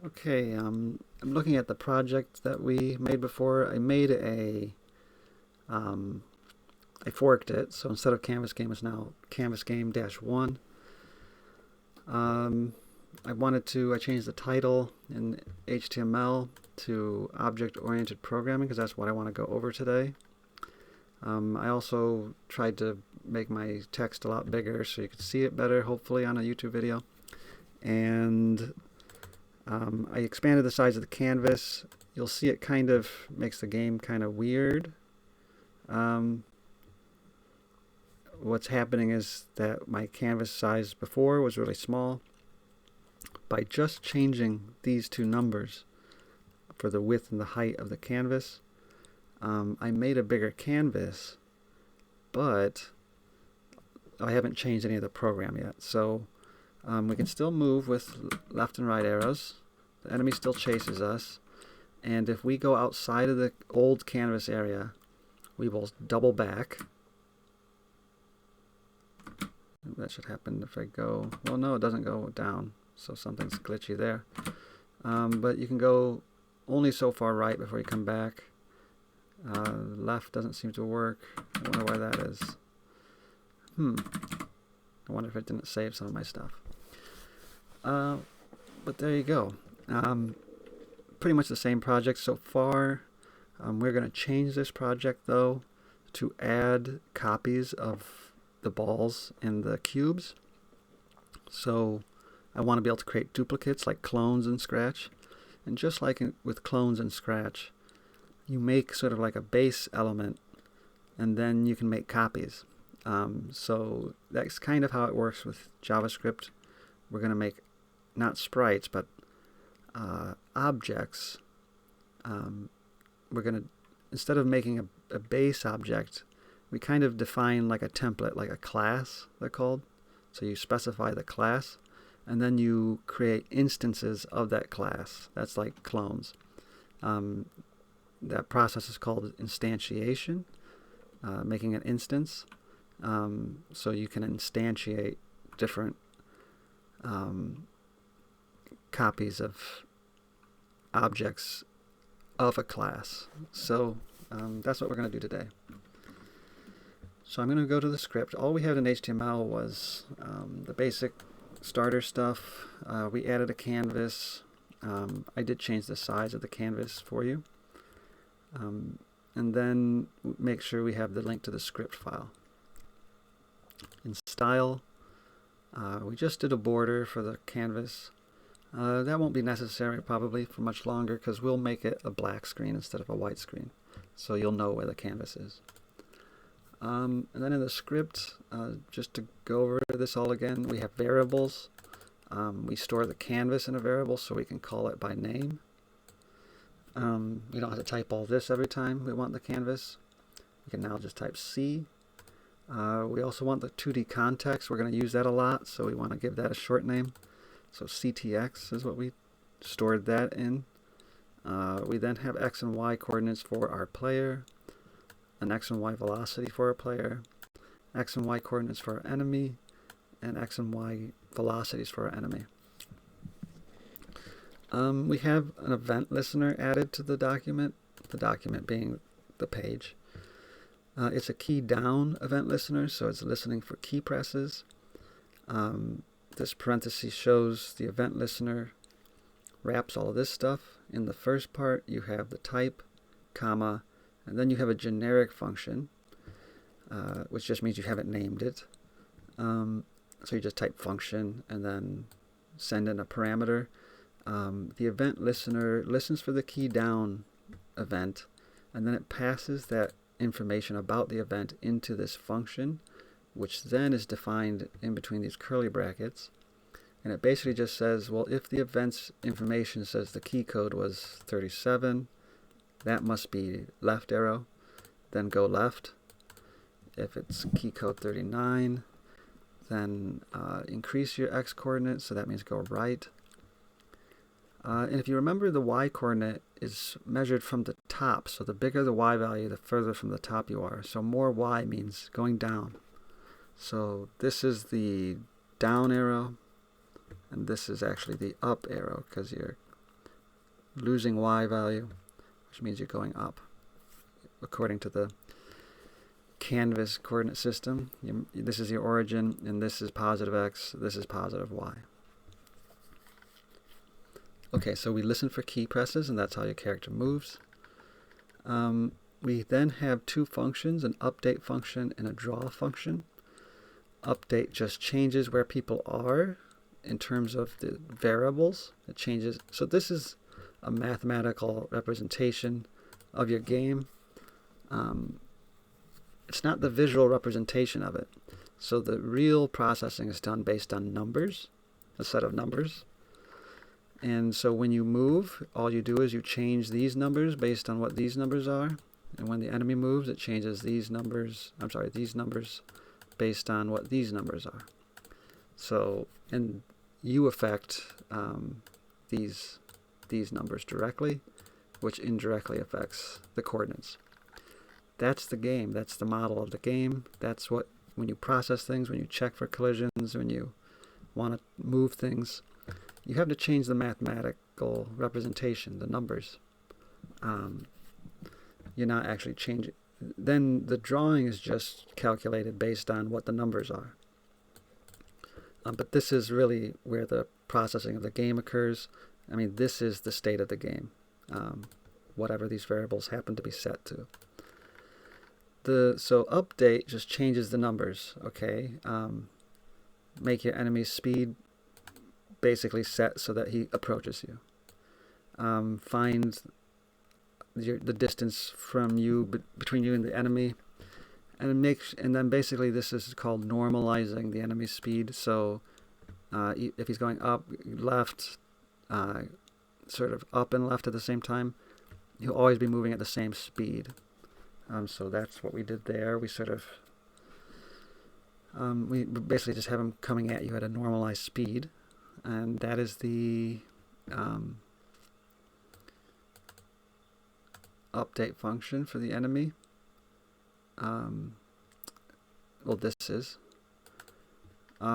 Okay, I'm looking at the project that we made before. I forked it, so instead of Canvas Game, it's now Canvas Game -1. I changed the title in HTML to Object-Oriented Programming because that's what I want to go over today. I also tried to make my text a lot bigger so you could see it better, hopefully, on a YouTube video. And I expanded the size of the canvas. You'll see it kind of makes the game kind of weird. What's happening is that my canvas size before was really small. By just changing these two numbers for the width and the height of the canvas, I made a bigger canvas, but I haven't changed any of the program yet. So we can still move with left and right arrows. The enemy still chases us. And if we go outside of the old canvas area, we will double back. That should happen if I go, well, no, it doesn't go down, so something's glitchy there. But you can go only so far right before you come back. Left doesn't seem to work. I wonder why that is. I wonder if it didn't save some of my stuff. But there you go. Pretty much the same project so far. We're going to change this project, though, to add copies of the balls and the cubes. So I want to be able to create duplicates like clones in Scratch. And just like with clones in Scratch, you make sort of like a base element, and then you can make copies. So that's kind of how it works with JavaScript. We're going to make not sprites, but objects. We're going to, instead of making a base object, we kind of define like a template, like a class, they're called. So you specify the class, and then you create instances of that class. That's like clones. That process is called instantiation, making an instance. So you can instantiate different copies of objects of a class. So that's what we're going to do today. So I'm going to go to the script. All we had in HTML was the basic starter stuff. We added a canvas. I did change the size of the canvas for you. And then make sure we have the link to the script file. In style, we just did a border for the canvas. That won't be necessary probably for much longer because we'll make it a black screen instead of a white screen. So you'll know where the canvas is. And then in the script, just to go over this all again, we have variables. We store the canvas in a variable so we can call it by name. We don't have to type all this every time we want the canvas. We can now just type C. We also want the 2D context. We're going to use that a lot, so we want to give that a short name. So CTX is what we stored that in. We then have X and Y coordinates for our player, an X and Y velocity for our player, X and Y coordinates for our enemy, and X and Y velocities for our enemy. We have an event listener added to the document being the page. It's a key down event listener, so it's listening for key presses. This parenthesis shows the event listener wraps all of this stuff. In the first part, you have the type, comma, and then you have a generic function, which just means you haven't named it. So you just type function and then send in a parameter. The event listener listens for the key down event, and then it passes that information about the event into this function, which then is defined in between these curly brackets. And it basically just says, well, if the event's information says the key code was 37, that must be left arrow, then go left. If it's key code 39, then increase your X coordinate, so that means go right. And if you remember, the Y coordinate is measured from the top, so the bigger the Y value, the further from the top you are. So more Y means going down. So this is the down arrow, and this is actually the up arrow, because you're losing y value, which means you're going up according to the canvas coordinate system. This is your origin, and this is positive x, this is positive y. Okay, so we listen for key presses, and that's how your character moves. We then have two functions, an update function and a draw function. Update just changes where people are in terms of the variables. It changes. So this is a mathematical representation of your game. It's not the visual representation of it. So the real processing is done based on numbers, a set of numbers. And so when you move, all you do is you change these numbers based on what these numbers are. And when the enemy moves, it changes these numbers based on what these numbers are. So, and you affect these numbers directly, which indirectly affects the coordinates. That's the game. That's the model of the game. That's what, when you process things, when you check for collisions, when you want to move things, you have to change the mathematical representation, the numbers. You're not actually changing. Then the drawing is just calculated based on what the numbers are. But this is really where the processing of the game occurs. I mean, this is the state of the game, whatever these variables happen to be set to. So update just changes the numbers, okay? Make your enemy's speed basically set so that he approaches you. Find the distance from you, between you and the enemy, and then basically this is called normalizing the enemy's speed. So if he's going up, left, sort of up and left at the same time, he'll always be moving at the same speed. So that's what we did there. We sort of we basically just have him coming at you at a normalized speed, and that is the update function for the enemy. Well, this is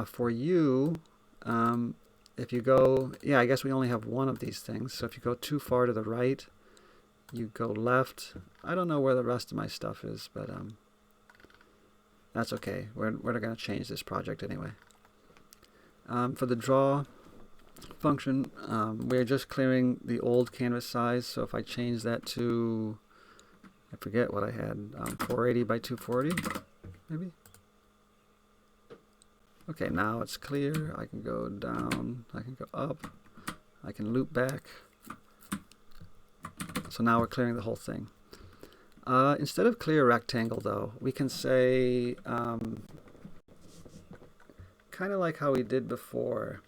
for you. If you go, yeah, I guess we only have one of these things. So if you go too far to the right, you go left. I don't know where the rest of my stuff is, but that's okay. We're not going to change this project anyway. For the draw function, we're just clearing the old canvas size. So if I change that to, I forget what I had, 480 by 240, maybe? Okay, now it's clear. I can go down, I can go up, I can loop back. So now we're clearing the whole thing. Instead of clear rectangle, though, we can say, kind of like how we did before.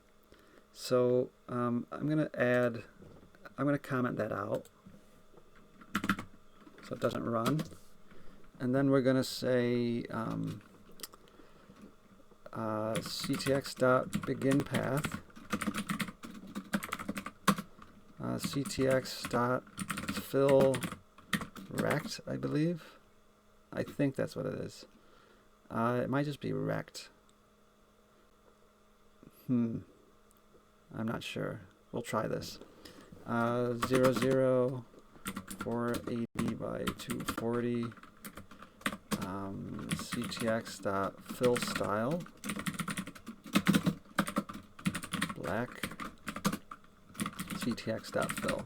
So I'm going to comment that out so it doesn't run. And then we're going to say ctx.beginPath, ctx.fillRect, I believe. I think that's what it is. It might just be rect. I'm not sure. We'll try this. 0, 480 by 240. ctx.fillStyle black ctx.fill.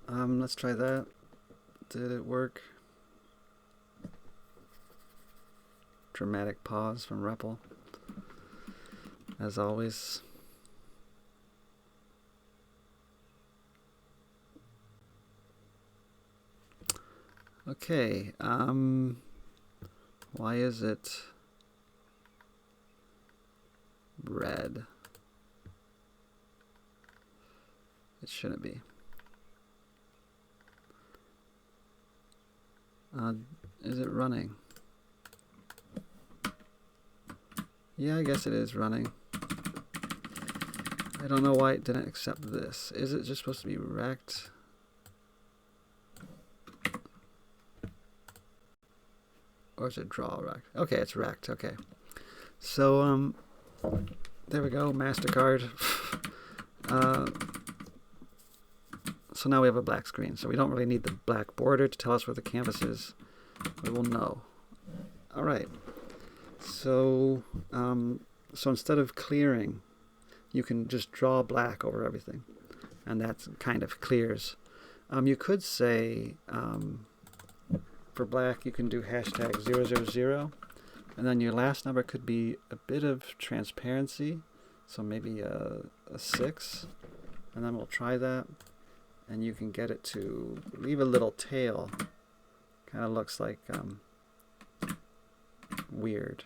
Let's try that. Did it work? Dramatic pause from REPL, as always. Okay, why is it red? It shouldn't be. Is it running? Yeah, I guess it is running. I don't know why it didn't accept this. Is it just supposed to be rect? Or is it draw rect? Okay, it's rect. Okay. So, there we go. MasterCard. So now we have a black screen. So we don't really need the black border to tell us where the canvas is. We will know. All right. So, so instead of clearing, you can just draw black over everything, and that kind of clears. You could say for black, you can do hashtag 000, and then your last number could be a bit of transparency, so maybe a 6, and then we'll try that, and you can get it to leave a little tail. Kind of looks like weird.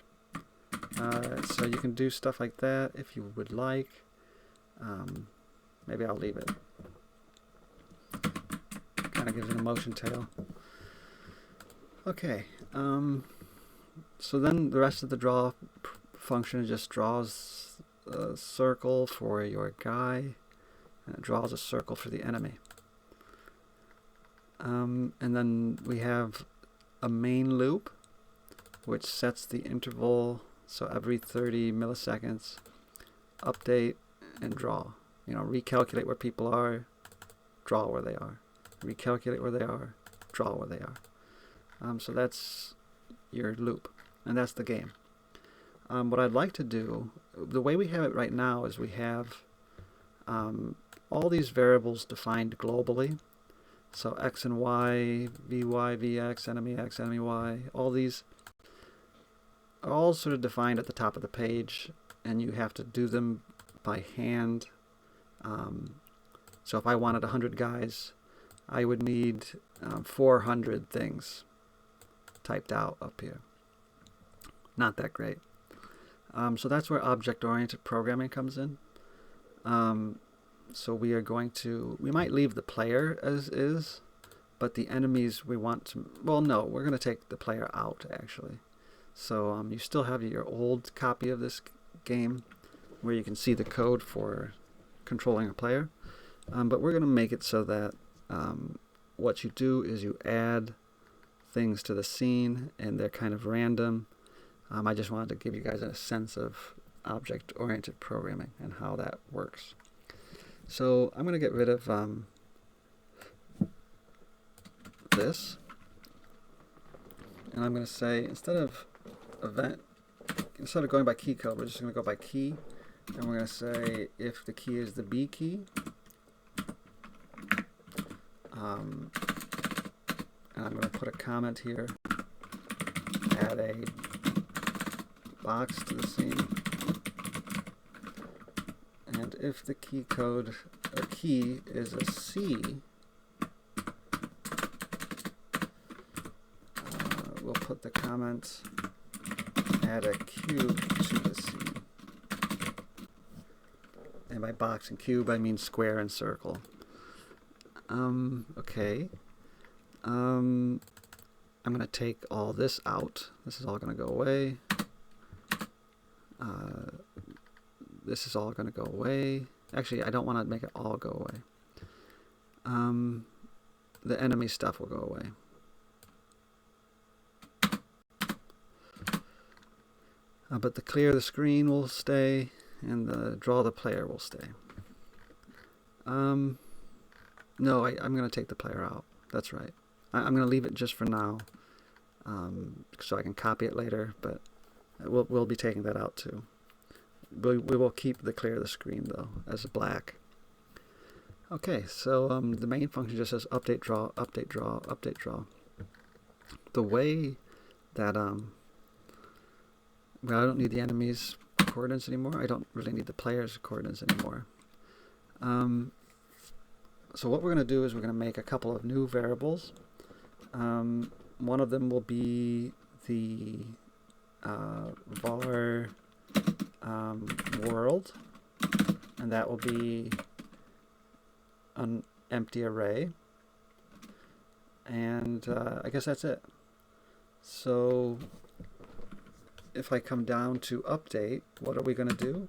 So you can do stuff like that if you would like. Maybe I'll leave it. Kind of gives it a motion tail. Okay. So then the rest of the draw function just draws a circle for your guy, and it draws a circle for the enemy. And then we have a main loop, which sets the interval. So every 30 milliseconds, update and draw. You know, recalculate where people are, draw where they are. Recalculate where they are, draw where they are. So that's your loop, and that's the game. What I'd like to do, the way we have it right now is we have all these variables defined globally. So x and y, vy, vx, enemy x, enemy y, all these are all sort of defined at the top of the page, and you have to do them by hand. So if I wanted 100 guys, I would need 400 things typed out up here. Not that great. So that's where object-oriented programming comes in. So we are going to, we might leave the player as is, but the enemies we want to, well, no, we're going to take the player out, actually. So you still have your old copy of this game where you can see the code for controlling a player. But we're going to make it so that what you do is you add things to the scene, and they're kind of random. I just wanted to give you guys a sense of object-oriented programming and how that works. So I'm going to get rid of this, and I'm going to say instead of going by key code, we're just going to go by key, and we're going to say if the key is the B key, and I'm going to put a comment here, add a box to the scene, and if the key code or key is a C, we'll put the comment, add a cube to the scene. And by box and cube, I mean square and circle. Okay. I'm going to take all this out. This is all going to go away. This is all going to go away. Actually, I don't want to make it all go away. The enemy stuff will go away. But the clear the screen will stay, and the draw the player will stay. No, I'm going to take the player out. That's right. I'm going to leave it just for now, so I can copy it later, but we'll be taking that out too. We will keep the clear the screen, though, as black. Okay, so the main function just says update, draw, update, draw, update, draw. The way that, well, I don't need the enemy's coordinates anymore. I don't really need the player's coordinates anymore. So what we're going to do is we're going to make a couple of new variables. One of them will be the var world, and that will be an empty array, and I guess that's it. So if I come down to update, what are we going to do?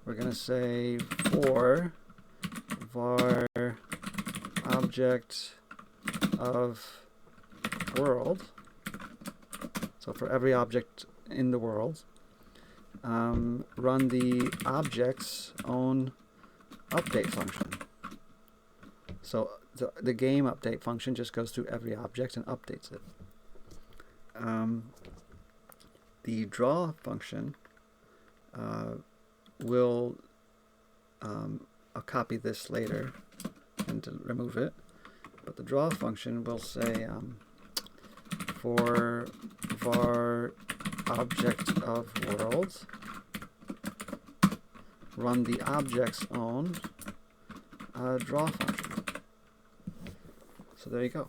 We're going to say for var object of world, so for every object in the world, run the object's own update function. So the game update function just goes through every object and updates it. The draw function will, I'll copy this later and to remove it, but the draw function will say for var object of world, run the object's own draw function. So there you go.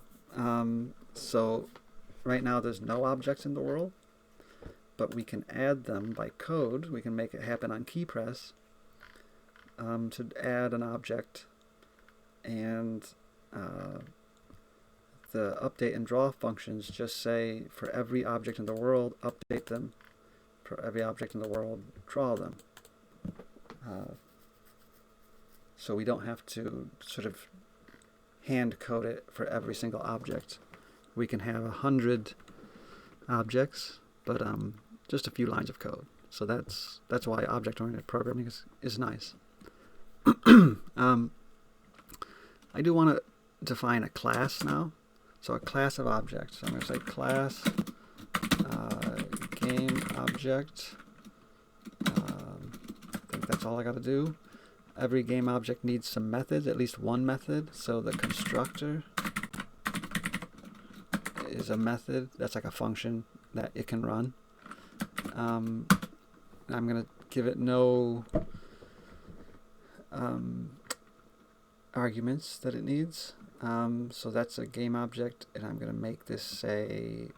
So right now there's no objects in the world, but we can add them by code. We can make it happen on key press to add an object, and the update and draw functions just say for every object in the world, update them. For every object in the world, draw them. So we don't have to sort of hand code it for every single object. We can have 100 objects, but just a few lines of code. So that's why object-oriented programming is nice. I do want to define a class now. So a class of objects. So I'm going to say class game object. I think that's all I got to do. Every game object needs some methods, at least one method. So the constructor is a method. That's like a function that it can run. I'm going to give it no arguments that it needs. So that's a game object, and I'm going to make this say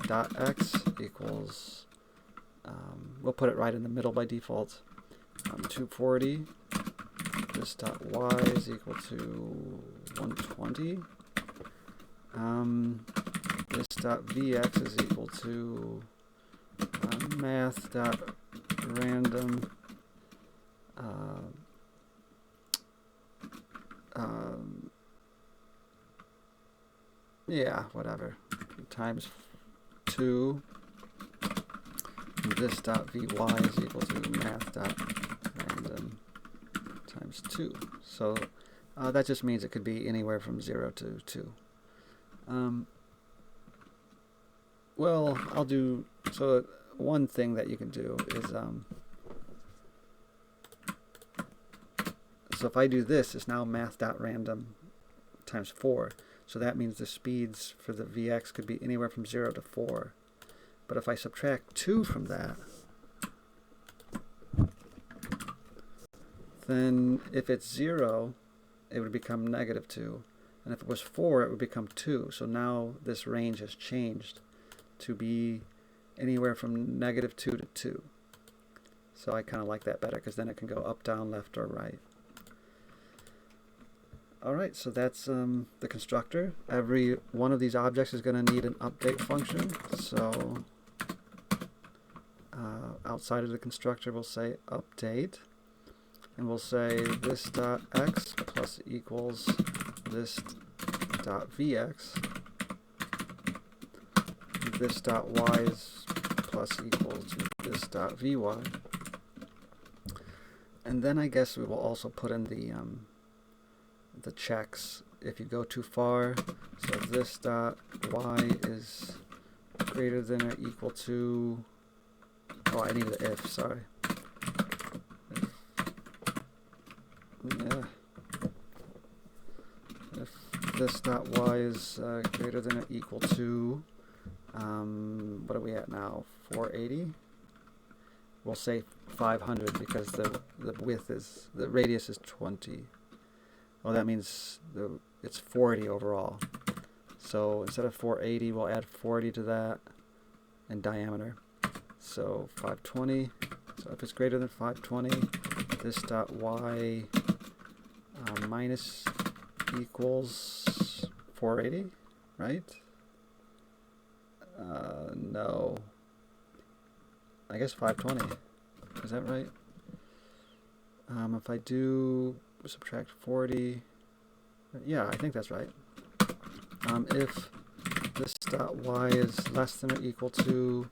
dot x equals, we'll put it right in the middle by default, 240. This dot y is equal to 120. This dot vx is equal to math dot random whatever, times 2. And this dot vy is equal to math dot random times 2. So that just means it could be anywhere from 0 to 2. Well, I'll do, so one thing that you can do is, so if I do this, it's now math.random times 4. So that means the speeds for the Vx could be anywhere from 0 to 4. But if I subtract 2 from that, then if it's 0, it would become -2. And if it was 4, it would become 2. So now this range has changed to be anywhere from -2 to 2. So I kind of like that better, because then it can go up, down, left, or right. Alright, so that's the constructor. Every one of these objects is going to need an update function. So outside of the constructor, we'll say update. And we'll say this dot x plus equals this dot vx. This dot y is plus equals this dot vy. And then I guess we will also put in the checks if you go too far. So this dot y is greater than or equal to, oh, I need an if, sorry. If this dot y is greater than or equal to, what are we at now, 480? We'll say 500 because the width is, the radius is 20. Well, that means it's 40 overall. So instead of 480, we'll add 40 to that in diameter. So 520. So if it's greater than 520, this dot y minus equals 480, right? No. I guess 520. Is that right? If I do subtract 40, yeah, I think that's right. If this dot y is less than or equal to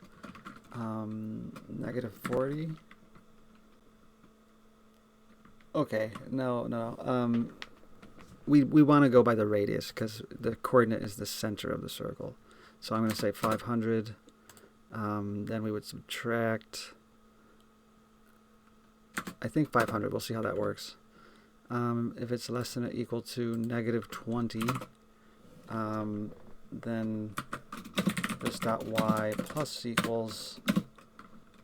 -40, Okay, no. We want to go by the radius because the coordinate is the center of the circle. So I'm going to say 500. Then we would subtract, I think 500. We'll see how that works. If it's less than or equal to -20, then this dot y plus equals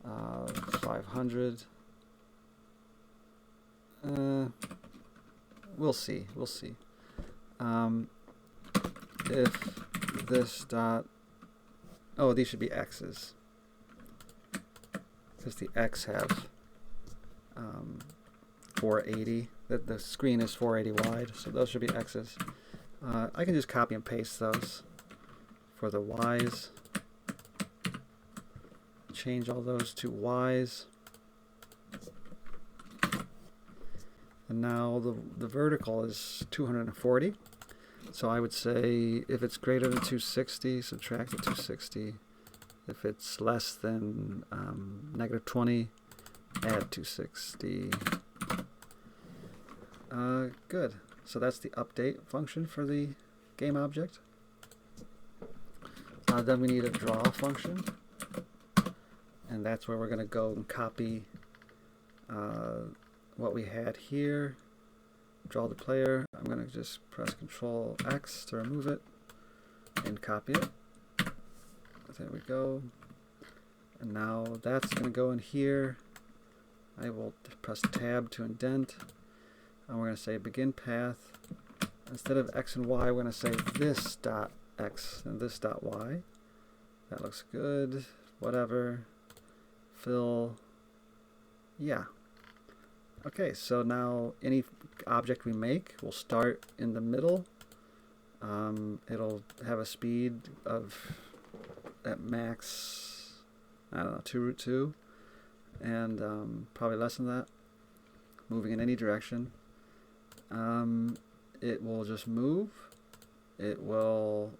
500. We'll see. If this dot, oh, these should be x's, because the x have 480. The screen is 480 wide, so those should be x's. I can just copy and paste those for the y's. Change all those to y's. And now the vertical is 240. So I would say if it's greater than 260, subtract the 260. If it's less than -20, add 260. Good. So that's the update function for the game object. Then we need a draw function. And that's where we're going to go and copy what we had here. Draw the player. I'm going to just press Control X to remove it and copy it. There we go. And now that's going to go in here. I will press Tab to indent. And we're going to say begin path. Instead of X and Y, we're going to say this dot X and this dot Y. That looks good. Whatever. Fill. Yeah. Okay, so now any object we make will start in the middle. It'll have a speed of at max, I don't know, 2√2, and probably less than that, moving in any direction. It will just move. It will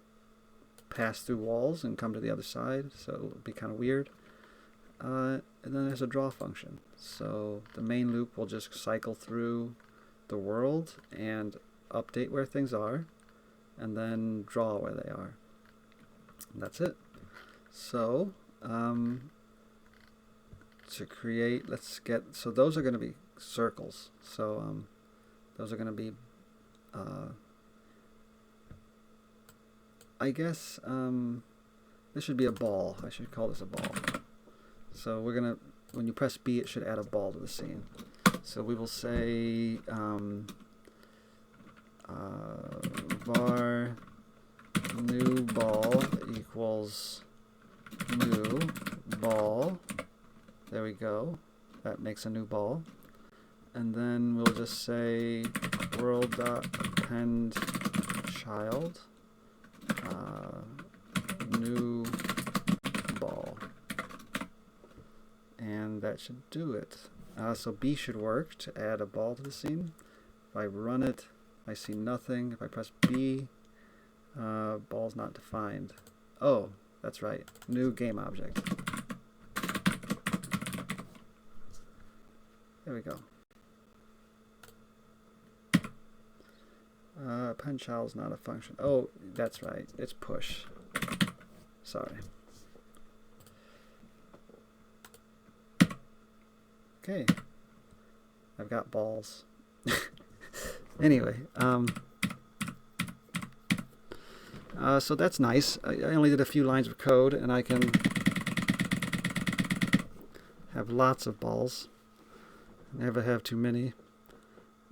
pass through walls and come to the other side, so it'll be kind of weird. And then there's a draw function. So the main loop will just cycle through the world and update where things are, and then draw where they are. And that's it. So to create, so those are going to be circles. So those are going to be, I guess this should be a ball. I should call this a ball. So we're going to, when you press B, it should add a ball to the scene. So we will say var new ball equals new ball. There we go. That makes a new ball. And then we'll just say world.append child new ball. And that should do it. So B should work to add a ball to the scene. If I run it, I see nothing. If I press B, ball's not defined. Oh, that's right. New game object. There we go. Append child is not a function. Oh, that's right. It's push. Sorry. Okay, I've got balls. Anyway, so that's nice. I only did a few lines of code, and I can have lots of balls. Never have too many.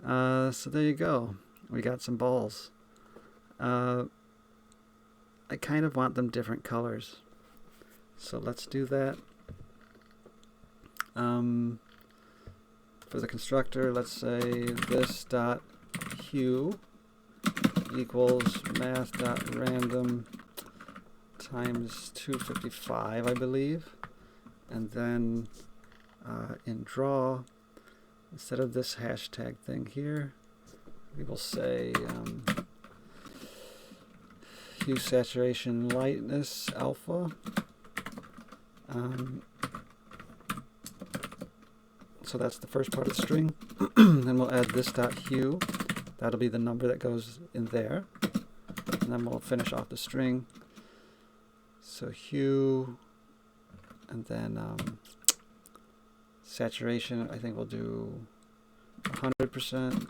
So there you go. We got some balls. I kind of want them different colors. So let's do that. For the constructor, let's say this dot hue equals math.random times 255, I believe. And then in draw, instead of this hashtag thing here, we will say hue saturation lightness alpha. So that's the first part of the string. Then we'll add this dot hue. That'll be the number that goes in there. And then we'll finish off the string. So hue, and then saturation, I think we'll do 100%.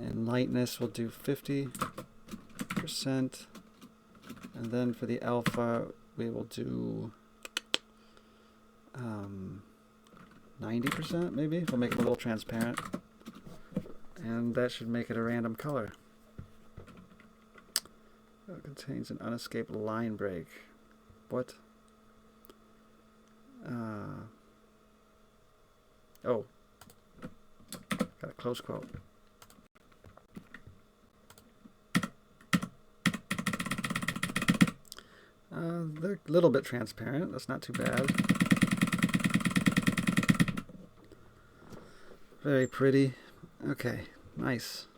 And lightness, we'll do 50%. And then for the alpha, we will do 90% maybe. We'll make it a little transparent. And that should make it a random color. It contains an unescaped line break. What? Oh. Got a close quote. They're a little bit transparent. That's not too bad. Very pretty. Okay, nice.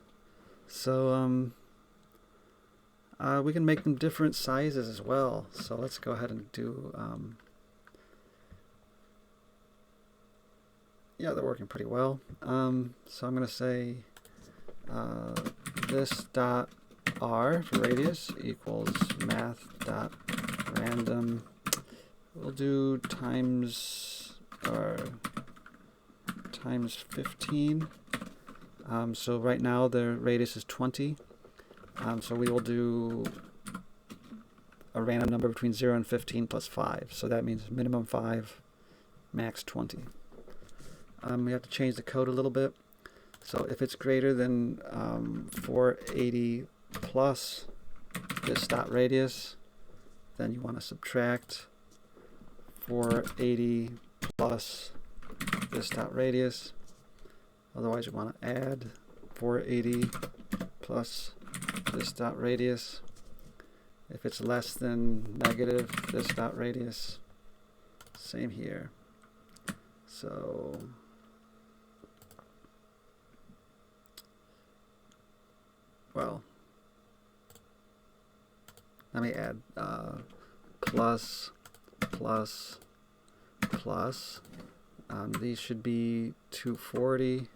So we can make them different sizes as well. So let's go ahead and do. Yeah, they're working pretty well. So I'm going to say this dot r for radius equals math dot random. We'll do times 15. So right now the radius is 20. So we will do a random number between 0 and 15 plus 5. So that means minimum 5, max 20. We have to change the code a little bit. So if it's greater than 480 plus this dot radius, then you want to subtract 480 plus this dot radius. Otherwise you want to add 480 plus this dot radius. If it's less than negative this dot radius, same here. So well, let me add plus, plus, plus. These should be 240,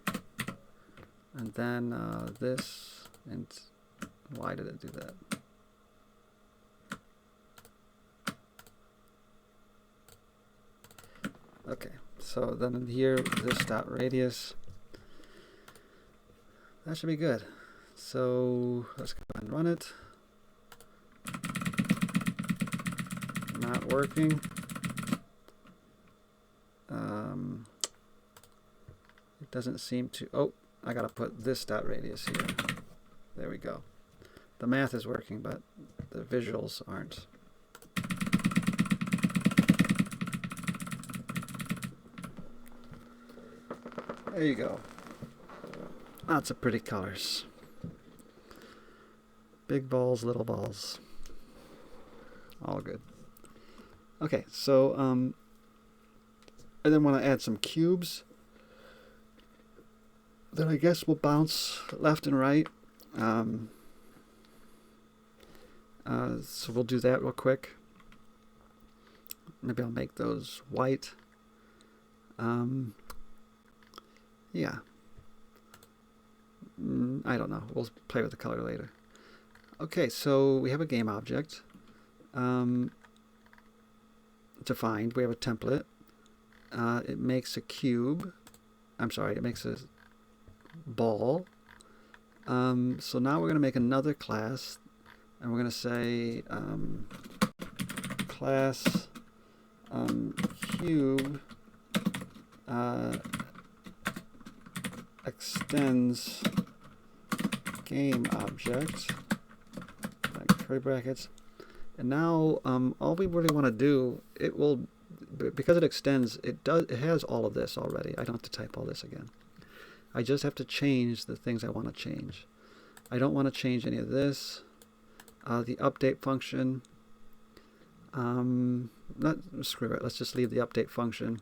and then this, and why did it do that? Okay, so then in here, this dot radius, that should be good. So let's go ahead and run it. Not working. It doesn't seem to. Oh, I gotta put this dot radius here. There we go. The math is working, but the visuals aren't. There you go. Lots of pretty colors. Big balls, little balls. All good. Okay, so I then want to add some cubes. Then I guess we'll bounce left and right. So we'll do that real quick. Maybe I'll make those white. Yeah. I don't know. We'll play with the color later. Okay, so we have a game object defined. We have a template. It makes a cube. I'm sorry, it makes a ball. So now we're going to make another class, and we're going to say class cube extends game object, like curly brackets. And now all we really want to do, it will, because it extends, it has all of this already. I don't have to type all this again. I just have to change the things I want to change. I don't want to change any of this. The update function, screw it, let's just leave the update function.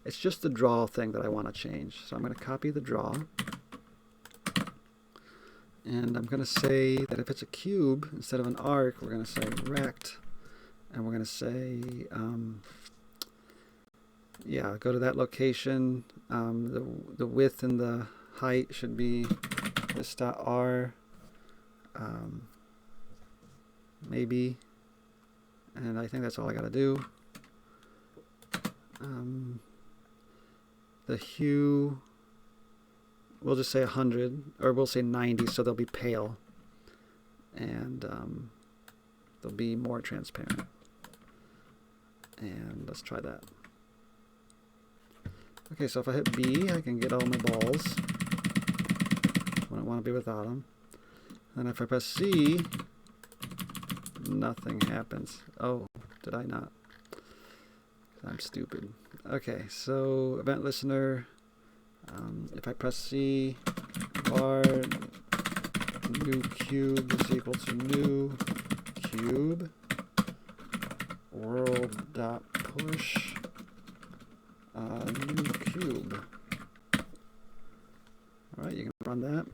It's just the draw thing that I want to change. So I'm going to copy the draw. And I'm going to say that if it's a cube, instead of an arc, we're going to say rect. And we're going to say yeah, go to that location. The width and the height should be this.r, maybe, and I think that's all I gotta do. The hue, we'll just say 100, or we'll say 90, so they'll be pale, and they'll be more transparent. And let's try that. Okay, so if I hit B, I can get all my balls. I don't want to be without them. And if I press C, nothing happens. Oh, did I not? I'm stupid. Okay, so event listener, if I press C, var new cube is equal to new cube world.push new cube. All right, you can run that.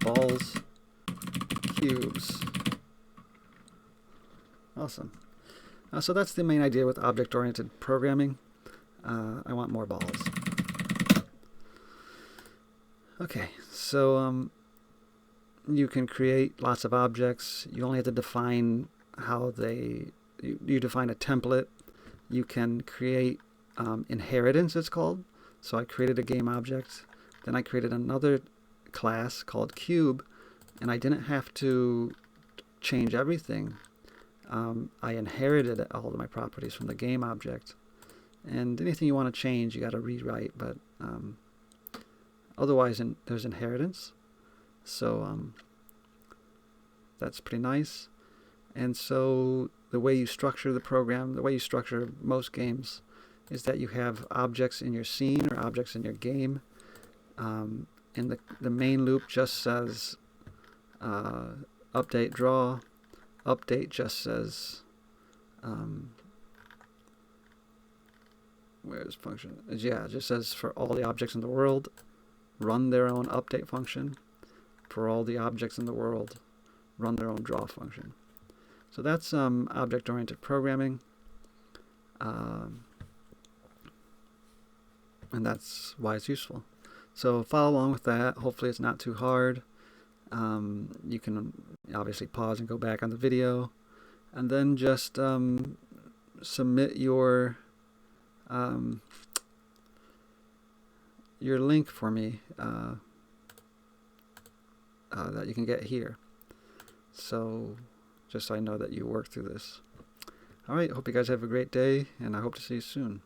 Balls, cubes. Awesome. So that's the main idea with object-oriented programming. I want more balls. Okay, so you can create lots of objects. You only have to define how you define a template. You can create inheritance, it's called. So I created a game object. Then I created another class called cube, and I didn't have to change everything. I inherited all of my properties from the game object, and anything you want to change you got to rewrite, but otherwise there's inheritance, so that's pretty nice. And so the way you structure the program, the way you structure most games, is that you have objects in your scene or objects in your game, and the main loop just says update draw. Update just says, where's function? Yeah, it just says for all the objects in the world, run their own update function. For all the objects in the world, run their own draw function. So that's object-oriented programming, and that's why it's useful. So follow along with that. Hopefully it's not too hard. You can obviously pause and go back on the video, and then just submit your link for me that you can get here. So just so I know that you worked through this. All right, hope you guys have a great day, and I hope to see you soon.